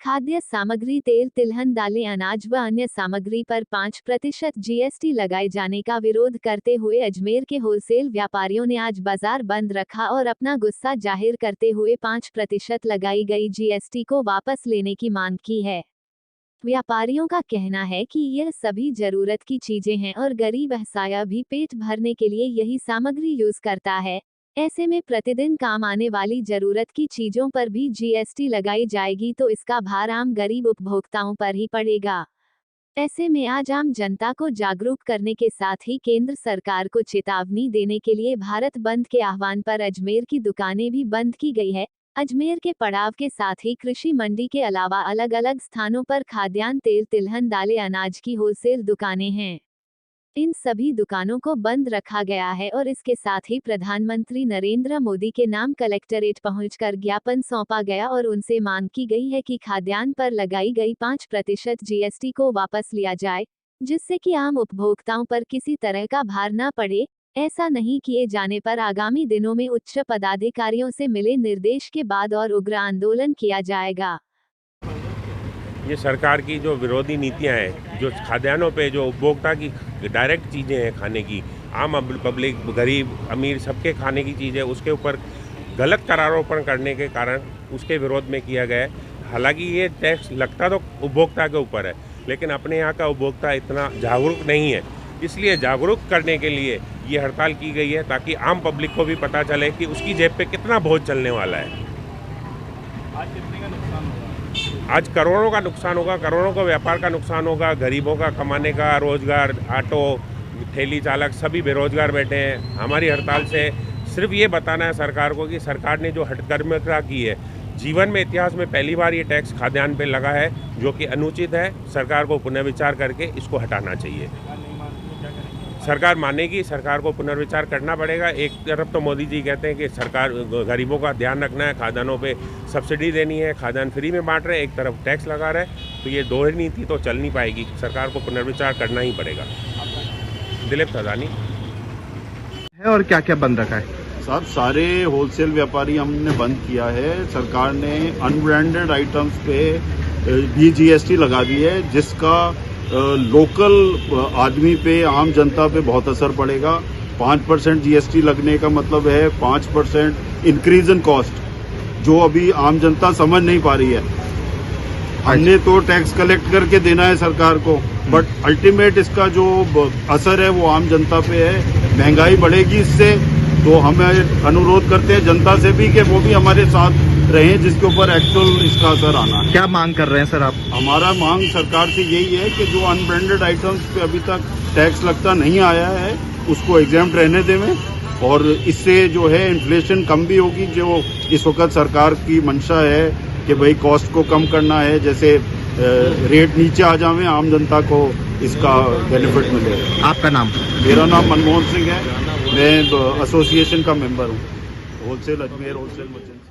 खाद्य सामग्री, तेल, तिलहन, दालें, अनाज व अन्य सामग्री पर 5% जीएसटी लगाए जाने का विरोध करते हुए अजमेर के होलसेल व्यापारियों ने आज बाजार बंद रखा और अपना गुस्सा जाहिर करते हुए 5% लगाई गई जीएसटी को वापस लेने की मांग की है। व्यापारियों का कहना है कि यह सभी जरूरत की चीजें हैं और गरीब असहाय भी पेट भरने के लिए यही सामग्री यूज करता है। ऐसे में प्रतिदिन काम आने वाली जरूरत की चीजों पर भी जीएसटी लगाई जाएगी तो इसका भार आम गरीब उपभोक्ताओं पर ही पड़ेगा। ऐसे में आज आम जनता को जागरूक करने के साथ ही केंद्र सरकार को चेतावनी देने के लिए भारत बंद के आह्वान पर अजमेर की दुकानें भी बंद की गई है। अजमेर के पड़ाव के साथ ही कृषि मंडी के अलावा अलग अलग स्थानों पर खाद्यान्न, तेल, तिलहन, दालें, अनाज की होलसेल दुकानें हैं। इन सभी दुकानों को बंद रखा गया है और इसके साथ ही प्रधानमंत्री नरेंद्र मोदी के नाम कलेक्टरेट पहुंचकर ज्ञापन सौंपा गया और उनसे मांग की गई है कि खाद्यान्न पर लगाई गई 5% जीएसटी को वापस लिया जाए, जिससे कि आम उपभोक्ताओं पर किसी तरह का भार न पड़े। ऐसा नहीं किए जाने पर आगामी दिनों में उच्च पदाधिकारियों से मिले निर्देश के बाद और उग्र आंदोलन किया जाएगा। ये सरकार की जो विरोधी नीतियां हैं, जो खाद्यान्नों पे जो उपभोक्ता की डायरेक्ट चीज़ें हैं खाने की, आम पब्लिक, गरीब, अमीर, सबके खाने की चीज़ें, उसके ऊपर गलत करारोपण करने के कारण उसके विरोध में किया गया है। हालांकि ये टैक्स लगता तो उपभोक्ता के ऊपर है, लेकिन अपने यहाँ का उपभोक्ता इतना जागरूक नहीं है, इसलिए जागरूक करने के लिए ये हड़ताल की गई है ताकि आम पब्लिक को भी पता चले कि उसकी जेब पे कितना बोझ चलने वाला है। आज कितने का नुकसान होगा? आज करोड़ों का नुकसान होगा, करोड़ों का व्यापार का नुकसान होगा, गरीबों का कमाने का रोजगार, ऑटो ठेली चालक सभी बेरोजगार बैठे हैं। हमारी हड़ताल से सिर्फ ये बताना है सरकार को कि सरकार ने जो हठकर्मिता की है, जीवन में इतिहास में पहली बार ये टैक्स खाद्यान्न पे लगा है, जो कि अनुचित है। सरकार को पुनर्विचार करके इसको हटाना चाहिए। सरकार मानेगी, सरकार को पुनर्विचार करना पड़ेगा। एक तरफ तो मोदी जी कहते हैं कि सरकार गरीबों का ध्यान रखना है, खाद्यान्नों पे सब्सिडी देनी है, खाद्यान्न फ्री में बांट रहे हैं, एक तरफ टैक्स लगा रहे हैं, तो ये दो ही नीति तो चल नहीं पाएगी। सरकार को पुनर्विचार करना ही पड़ेगा। दिलीप सदानी है। और क्या क्या बंद रखा है? साहब, सारे होलसेल व्यापारी हमने बंद किया है। सरकार ने अनब्रांडेड आइटम्स पे भी जीएसटी लगा दी है, जिसका लोकल आदमी पे, आम जनता पे बहुत असर पड़ेगा। 5% जीएसटी लगने का मतलब है 5% इंक्रीज इन कॉस्ट, जो अभी आम जनता समझ नहीं पा रही है। हमने तो टैक्स कलेक्ट करके देना है सरकार को, बट अल्टीमेट इसका जो असर है वो आम जनता पे है। महंगाई बढ़ेगी इससे, तो हम अनुरोध करते हैं जनता से भी कि वो भी हमारे साथ रहें, जिसके ऊपर एक्चुअल इसका असर आना है। क्या मांग कर रहे हैं सर आप? हमारा मांग सरकार से यही है कि जो अनब्रांडेड आइटम्स पे अभी तक टैक्स लगता नहीं आया है, उसको एग्जाम्प्ट रहने दें, और इससे जो है इन्फ्लेशन कम भी होगी। जो इस वक्त सरकार की मंशा है कि भाई कॉस्ट को कम करना है, जैसे रेट नीचे आ जावे, आम जनता को इसका बेनिफिट मिले। आपका नाम? मेरा नाम मनमोहन सिंह है, मैं एसोसिएशन का मेंबर हूँ, होलसेल अजमेर होलसेल मर्चेंट्स।